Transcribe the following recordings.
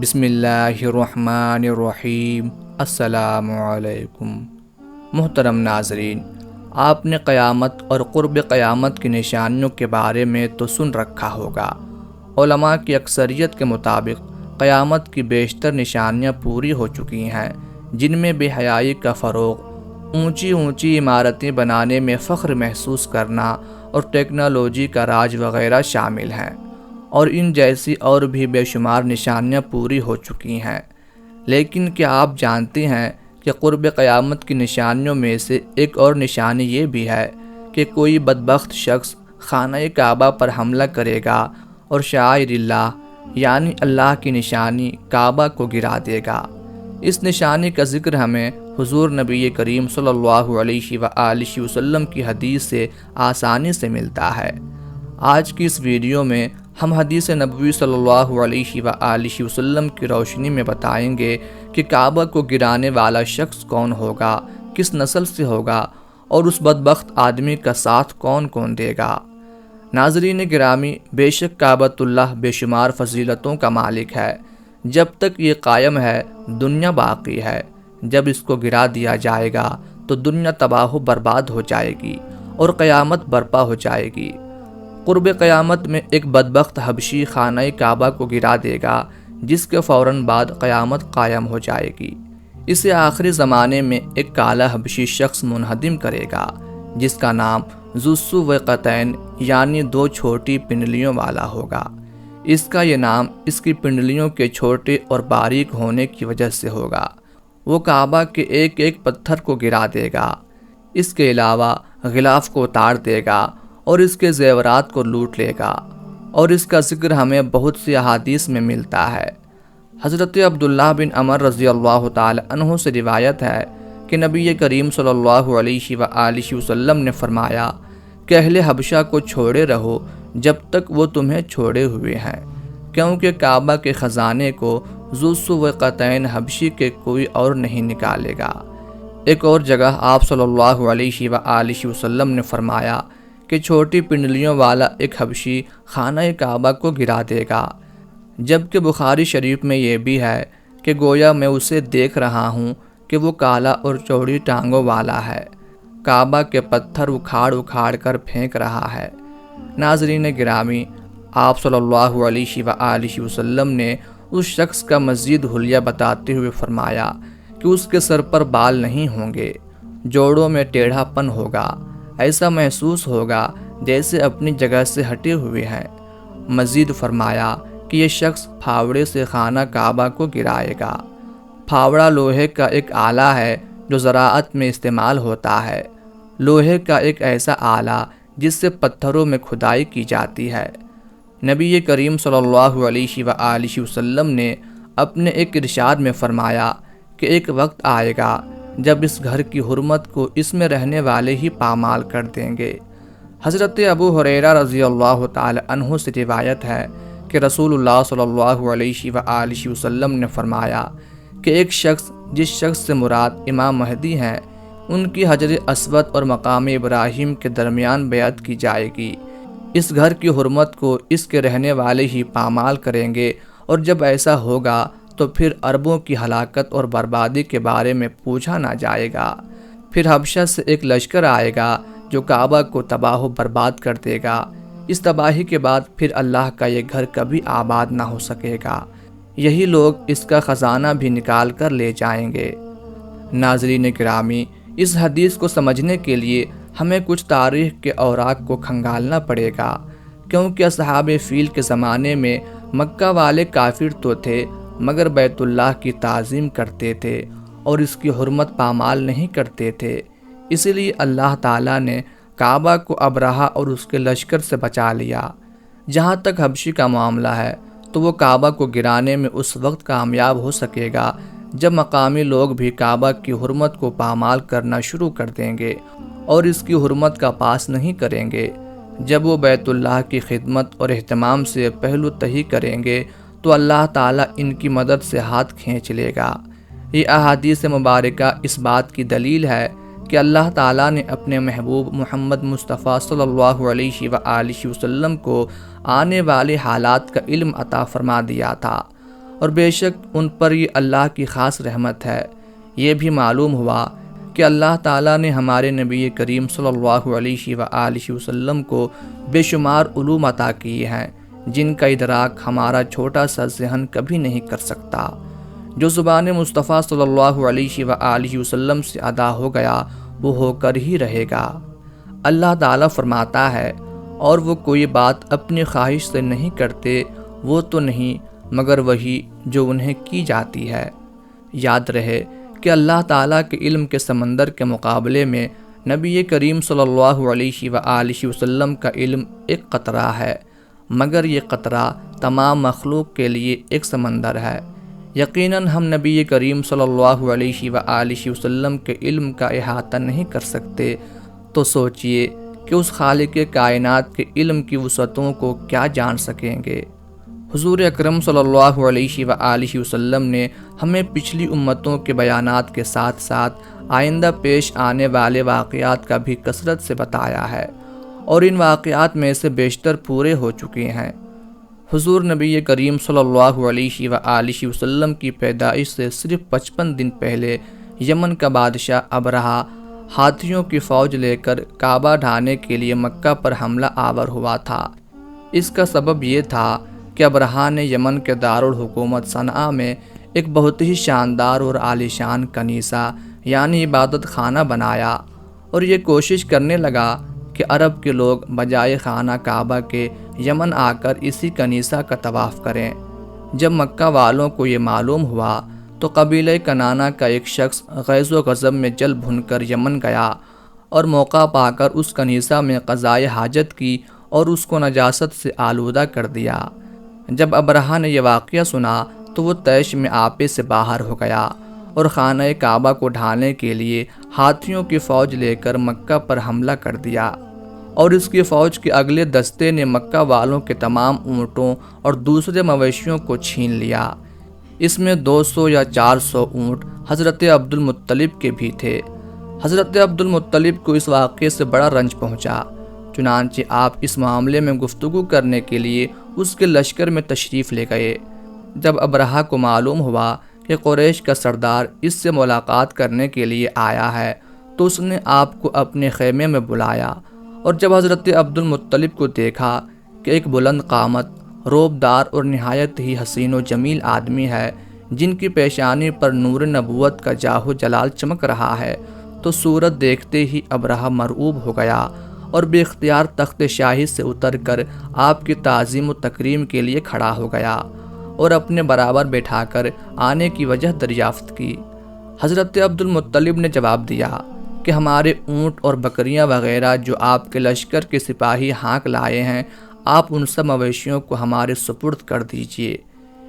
بسم اللہ الرحمن الرحیم۔ السلام علیکم۔ محترم ناظرین، آپ نے قیامت اور قرب قیامت کی نشانیوں کے بارے میں تو سن رکھا ہوگا۔ علماء کی اکثریت کے مطابق قیامت کی بیشتر نشانیاں پوری ہو چکی ہیں، جن میں بے حیائی کا فروغ، اونچی اونچی عمارتیں بنانے میں فخر محسوس کرنا اور ٹیکنالوجی کا راج وغیرہ شامل ہیں، اور ان جیسی اور بھی بے شمار نشانیاں پوری ہو چکی ہیں۔ لیکن کیا آپ جانتے ہیں کہ قرب قیامت کی نشانیوں میں سے ایک اور نشانی یہ بھی ہے کہ کوئی بدبخت شخص خانہ کعبہ پر حملہ کرے گا اور شعائر اللہ یعنی اللہ کی نشانی کعبہ کو گرا دے گا۔ اس نشانی کا ذکر ہمیں حضور نبی کریم صلی اللہ علیہ وآلہ وسلم کی حدیث سے آسانی سے ملتا ہے۔ آج کی اس ویڈیو میں ہم حدیث نبوی صلی اللہ علیہ وآلہ وسلم کی روشنی میں بتائیں گے کہ کعبہ کو گرانے والا شخص کون ہوگا، کس نسل سے ہوگا، اور اس بدبخت آدمی کا ساتھ کون کون دے گا۔ ناظرین گرامی، بے شک کعبۃ اللہ بے شمار فضیلتوں کا مالک ہے۔ جب تک یہ قائم ہے دنیا باقی ہے، جب اس کو گرا دیا جائے گا تو دنیا تباہ و برباد ہو جائے گی اور قیامت برپا ہو جائے گی۔ قرب قیامت میں ایک بدبخت حبشی خانہ کعبہ کو گرا دے گا، جس کے فوراً بعد قیامت قائم ہو جائے گی۔ اسے آخری زمانے میں ایک کالا حبشی شخص منہدم کرے گا، جس کا نام ذو السویقتین یعنی دو چھوٹی پنڈلیوں والا ہوگا۔ اس کا یہ نام اس کی پنڈلیوں کے چھوٹے اور باریک ہونے کی وجہ سے ہوگا۔ وہ کعبہ کے ایک ایک پتھر کو گرا دے گا، اس کے علاوہ غلاف کو اتار دے گا اور اس کے زیورات کو لوٹ لے گا، اور اس کا ذکر ہمیں بہت سی احادیث میں ملتا ہے۔ حضرت عبداللہ بن عمر رضی اللہ تعالی عنہ سے روایت ہے کہ نبی کریم صلی اللہ علیہ وآلہ وسلم نے فرمایا کہ اہل حبشہ کو چھوڑے رہو جب تک وہ تمہیں چھوڑے ہوئے ہیں، کیونکہ کعبہ کے خزانے کو ذو السویقتین حبشی کے کوئی اور نہیں نکالے گا۔ ایک اور جگہ آپ صلی اللہ علیہ وآلہ وسلم نے فرمایا کہ چھوٹی پنڈلیوں والا ایک حبشی خانہ کعبہ کو گرا دے گا، جبکہ بخاری شریف میں یہ بھی ہے کہ گویا میں اسے دیکھ رہا ہوں کہ وہ کالا اور چوڑی ٹانگوں والا ہے، کعبہ کے پتھر اکھاڑ اکھاڑ کر پھینک رہا ہے۔ ناظرین گرامی، آپ صلی اللہ علیہ وآلہ وسلم نے اس شخص کا مزید حلیہ بتاتے ہوئے فرمایا کہ اس کے سر پر بال نہیں ہوں گے، جوڑوں میں ٹیڑھا پن ہوگا، ایسا محسوس ہوگا جیسے اپنی جگہ سے ہٹے ہوئے ہیں۔ مزید فرمایا کہ یہ شخص پھاوڑے سے خانہ کعبہ کو گرائے گا۔ پھاوڑا لوہے کا ایک آلہ ہے جو زراعت میں استعمال ہوتا ہے، لوہے کا ایک ایسا آلہ جس سے پتھروں میں کھدائی کی جاتی ہے۔ نبی کریم صلی اللہ علیہ وآلہ وسلم نے اپنے ایک ارشاد میں فرمایا کہ ایک وقت آئے گا جب اس گھر کی حرمت کو اس میں رہنے والے ہی پامال کر دیں گے۔ حضرت ابو ہریرہ رضی اللہ تعالی عنہ سے روایت ہے کہ رسول اللہ صلی اللہ علیہ وآلہ وسلم نے فرمایا کہ ایک شخص، جس شخص سے مراد امام مہدی ہیں، ان کی حجر اسود اور مقام ابراہیم کے درمیان بیعت کی جائے گی۔ اس گھر کی حرمت کو اس کے رہنے والے ہی پامال کریں گے، اور جب ایسا ہوگا تو پھر عربوں کی ہلاکت اور بربادی کے بارے میں پوچھا نہ جائے گا۔ پھر حبشہ سے ایک لشکر آئے گا جو کعبہ کو تباہ و برباد کر دے گا۔ اس تباہی کے بعد پھر اللہ کا یہ گھر کبھی آباد نہ ہو سکے گا، یہی لوگ اس کا خزانہ بھی نکال کر لے جائیں گے۔ ناظرین گرامی، اس حدیث کو سمجھنے کے لیے ہمیں کچھ تاریخ کے اوراق کو کھنگالنا پڑے گا، کیونکہ اصحاب فیل کے زمانے میں مکہ والے کافر تو تھے مگر بیت اللہ کی تعظیم کرتے تھے اور اس کی حرمت پامال نہیں کرتے تھے۔ اسی لیے اللہ تعالیٰ نے کعبہ کو ابرہہ اور اس کے لشکر سے بچا لیا۔ جہاں تک حبشی کا معاملہ ہے تو وہ کعبہ کو گرانے میں اس وقت کامیاب ہو سکے گا جب مقامی لوگ بھی کعبہ کی حرمت کو پامال کرنا شروع کر دیں گے اور اس کی حرمت کا پاس نہیں کریں گے۔ جب وہ بیت اللہ کی خدمت اور اہتمام سے پہلو تہی کریں گے تو اللہ تعالیٰ ان کی مدد سے ہاتھ کھینچ لے گا۔ یہ احادیث مبارکہ اس بات کی دلیل ہے کہ اللہ تعالیٰ نے اپنے محبوب محمد مصطفیٰ صلی اللہ علیہ وآلہ وسلم کو آنے والے حالات کا علم عطا فرما دیا تھا، اور بے شک ان پر یہ اللہ کی خاص رحمت ہے۔ یہ بھی معلوم ہوا کہ اللہ تعالیٰ نے ہمارے نبی کریم صلی اللہ علیہ وآلہ وسلم کو بے شمار علوم عطا کیے ہیں جن کا ادراک ہمارا چھوٹا سا ذہن کبھی نہیں کر سکتا۔ جو زبان مصطفیٰ صلی اللہ علیہ وآلہ وسلم سے ادا ہو گیا وہ ہو کر ہی رہے گا۔ اللہ تعالیٰ فرماتا ہے، اور وہ کوئی بات اپنی خواہش سے نہیں کرتے، وہ تو نہیں مگر وہی جو انہیں کی جاتی ہے۔ یاد رہے کہ اللہ تعالیٰ کے علم کے سمندر کے مقابلے میں نبی کریم صلی اللہ علیہ وآلہ وسلم کا علم ایک قطرہ ہے، مگر یہ قطرہ تمام مخلوق کے لیے ایک سمندر ہے۔ یقیناً ہم نبی کریم صلی اللہ علیہ وآلہ وسلم کے علم کا احاطہ نہیں کر سکتے، تو سوچئے کہ اس خالق کائنات کے علم کی وسعتوں کو کیا جان سکیں گے۔ حضور اکرم صلی اللہ علیہ وآلہ وسلم نے ہمیں پچھلی امتوں کے بیانات کے ساتھ ساتھ آئندہ پیش آنے والے واقعات کا بھی کثرت سے بتایا ہے، اور ان واقعات میں سے بیشتر پورے ہو چکے ہیں۔ حضور نبی کریم صلی اللہ علیہ وآلہ وسلم کی پیدائش سے صرف 55 دن پہلے یمن کا بادشاہ ابرہہ ہاتھیوں کی فوج لے کر کعبہ ڈھانے کے لیے مکہ پر حملہ آور ہوا تھا۔ اس کا سبب یہ تھا کہ ابرہہ نے یمن کے دارالحکومت صنعاء میں ایک بہت ہی شاندار اور عالیشان کنیسہ یعنی عبادت خانہ بنایا، اور یہ کوشش کرنے لگا کہ عرب کے لوگ بجائے خانہ کعبہ کے یمن آ کر اسی کنیسہ کا طواف کریں۔ جب مکہ والوں کو یہ معلوم ہوا تو قبیلہ کنانہ کا ایک شخص غیظ و غضب میں جل بھن کر یمن گیا اور موقع پا کر اس کنیسہ میں قضائے حاجت کی اور اس کو نجاست سے آلودہ کر دیا۔ جب ابرہہ نے یہ واقعہ سنا تو وہ طیش میں آپے سے باہر ہو گیا اور خانہ کعبہ کو ڈھانے کے لیے ہاتھیوں کی فوج لے کر مکہ پر حملہ کر دیا، اور اس کی فوج کے اگلے دستے نے مکہ والوں کے تمام اونٹوں اور دوسرے مویشیوں کو چھین لیا۔ اس میں 200 یا 400 اونٹ حضرت عبد المطلب کے بھی تھے۔ حضرت عبد المطلب کو اس واقعے سے بڑا رنج پہنچا، چنانچہ آپ اس معاملے میں گفتگو کرنے کے لیے اس کے لشکر میں تشریف لے گئے۔ جب ابرہہ کو معلوم ہوا کہ قریش کا سردار اس سے ملاقات کرنے کے لیے آیا ہے تو اس نے آپ کو اپنے خیمے میں بلایا، اور جب حضرت عبد المطلب کو دیکھا کہ ایک بلند قامت، روبدار اور نہایت ہی حسین و جمیل آدمی ہے جن کی پیشانی پر نور نبوت کا جاہ و جلال چمک رہا ہے، تو صورت دیکھتے ہی ابرہہ مرعوب ہو گیا اور بے اختیار تخت شاہی سے اتر کر آپ کی تعظیم و تکریم کے لیے کھڑا ہو گیا اور اپنے برابر بیٹھا کر آنے کی وجہ دریافت کی۔ حضرت عبد المطلب نے جواب دیا کہ ہمارے اونٹ اور بکریاں وغیرہ جو آپ کے لشکر کے سپاہی ہانک لائے ہیں، آپ ان سب مویشیوں کو ہمارے سپرد کر دیجئے۔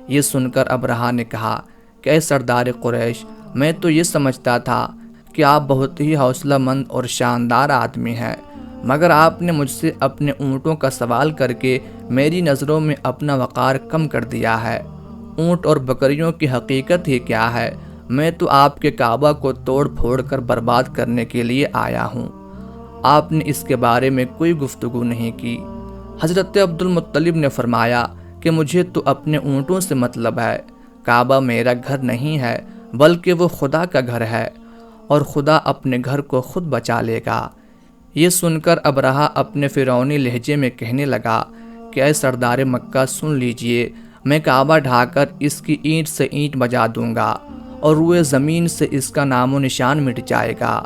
یہ سن کر ابرہہ نے کہا کہ اے سردار قریش، میں تو یہ سمجھتا تھا کہ آپ بہت ہی حوصلہ مند اور شاندار آدمی ہیں، مگر آپ نے مجھ سے اپنے اونٹوں کا سوال کر کے میری نظروں میں اپنا وقار کم کر دیا ہے۔ اونٹ اور بکریوں کی حقیقت ہی کیا ہے؟ میں تو آپ کے کعبہ کو توڑ پھوڑ کر برباد کرنے کے لیے آیا ہوں۔ آپ نے اس کے بارے میں کوئی گفتگو نہیں کی۔ حضرت عبد المطلب نے فرمایا کہ مجھے تو اپنے اونٹوں سے مطلب ہے، کعبہ میرا گھر نہیں ہے بلکہ وہ خدا کا گھر ہے، اور خدا اپنے گھر کو خود بچا لے گا۔ یہ سن کر ابرہہ اپنے فرعونی لہجے میں کہنے لگا کہ اے سردار مکہ سن لیجئے، میں کعبہ ڈھا کر اس کی اینٹ سے اینٹ بجا دوں گا اور روئے زمین سے اس کا نام و نشان مٹ جائے گا،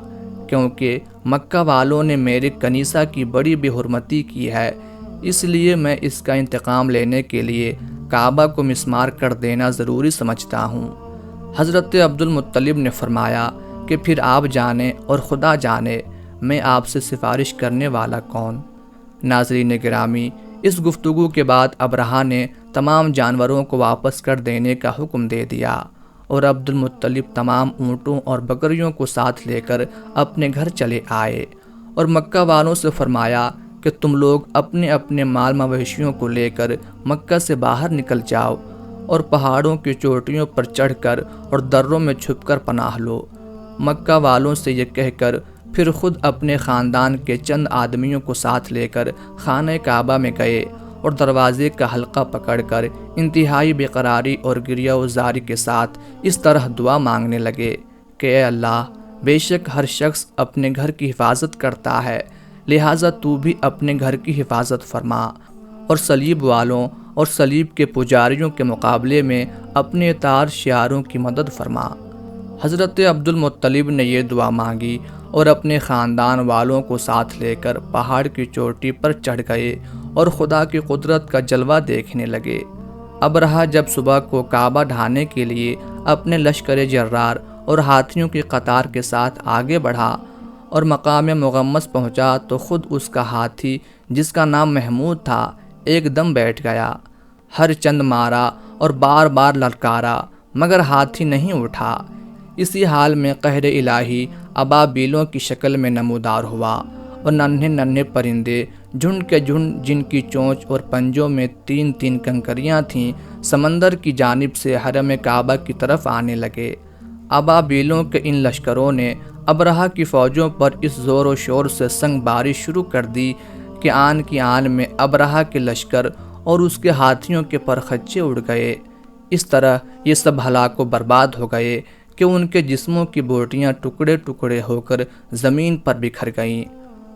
کیونکہ مکہ والوں نے میرے کنیسہ کی بڑی بے حرمتی کی ہے، اس لیے میں اس کا انتقام لینے کے لیے کعبہ کو مسمار کر دینا ضروری سمجھتا ہوں۔ حضرت عبد المطلب نے فرمایا کہ پھر آپ جانیں اور خدا جانے میں آپ سے سفارش کرنے والا کون۔ ناظرین گرامی، اس گفتگو کے بعد ابرہہ نے تمام جانوروں کو واپس کر دینے کا حکم دے دیا، اور عبد المطلب تمام اونٹوں اور بکریوں کو ساتھ لے کر اپنے گھر چلے آئے، اور مکہ والوں سے فرمایا کہ تم لوگ اپنے اپنے مال مویشیوں کو لے کر مکہ سے باہر نکل جاؤ اور پہاڑوں کی چوٹیوں پر چڑھ کر اور دروں میں چھپ کر پناہ لو۔ مکہ والوں سے یہ کہہ کر پھر خود اپنے خاندان کے چند آدمیوں کو ساتھ لے کر خانہ کعبہ میں گئے اور دروازے کا حلقہ پکڑ کر انتہائی بے قراری اور گریہ وزاری کے ساتھ اس طرح دعا مانگنے لگے کہ اے اللہ، بے شک ہر شخص اپنے گھر کی حفاظت کرتا ہے، لہٰذا تو بھی اپنے گھر کی حفاظت فرما اور صلیب والوں اور صلیب کے پجاریوں کے مقابلے میں اپنے اطاعت شعاروں کی مدد فرما۔ حضرت عبد المطلب نے یہ دعا مانگی اور اپنے خاندان والوں کو ساتھ لے کر پہاڑ کی چوٹی پر چڑھ گئے اور خدا کی قدرت کا جلوہ دیکھنے لگے۔ ابرہہ جب صبح کو کعبہ ڈھانے کے لیے اپنے لشکر جرار اور ہاتھیوں کی قطار کے ساتھ آگے بڑھا اور مقام مغمس پہنچا تو خود اس کا ہاتھی، جس کا نام محمود تھا، ایک دم بیٹھ گیا۔ ہر چند مارا اور بار بار للکارا مگر ہاتھی نہیں اٹھا۔ اسی حال میں قہر الہی ابابیلوں کی شکل میں نمودار ہوا اور ننھے ننھے پرندے جھنڈ کے جھنڈ، جن کی چونچ اور پنجوں میں 3 کنکریاں تھیں، سمندر کی جانب سے حرم کعبہ کی طرف آنے لگے۔ ابابیلوں کے ان لشکروں نے ابرہہ کی فوجوں پر اس زور و شور سے سنگ باری شروع کر دی کہ آن کی آن میں ابرہہ کے لشکر اور اس کے ہاتھیوں کے پرخچے اڑ گئے۔ اس طرح یہ سب ہلاک و برباد ہو گئے کہ ان کے جسموں کی بوٹیاں ٹکڑے ٹکڑے ہو کر زمین پر بکھر گئیں۔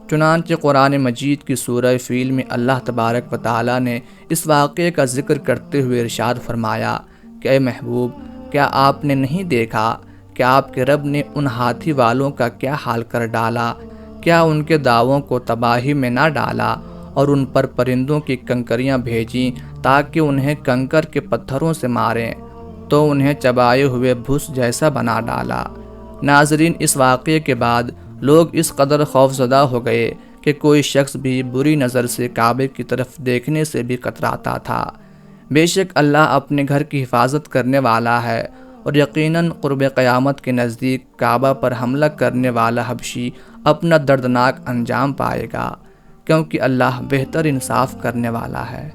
چنانچہ قرآن مجید کی سورہ فیل میں اللہ تبارک و تعالیٰ نے اس واقعے کا ذکر کرتے ہوئے ارشاد فرمایا کہ اے محبوب، کیا آپ نے نہیں دیکھا کہ آپ کے رب نے ان ہاتھی والوں کا کیا حال کر ڈالا؟ کیا ان کے دعووں کو تباہی میں نہ ڈالا اور ان پر پرندوں کی کنکریاں بھیجیں تاکہ انہیں کنکر کے پتھروں سے ماریں، تو انہیں چبائے ہوئے بھس جیسا بنا ڈالا۔ ناظرین، اس واقعے کے بعد لوگ اس قدر خوفزدہ ہو گئے کہ کوئی شخص بھی بری نظر سے کعبے کی طرف دیکھنے سے بھی کتراتا تھا۔ بے شک اللہ اپنے گھر کی حفاظت کرنے والا ہے اور یقیناً قرب قیامت کے نزدیک کعبہ پر حملہ کرنے والا حبشی اپنا دردناک انجام پائے گا، کیونکہ اللہ بہتر انصاف کرنے والا ہے۔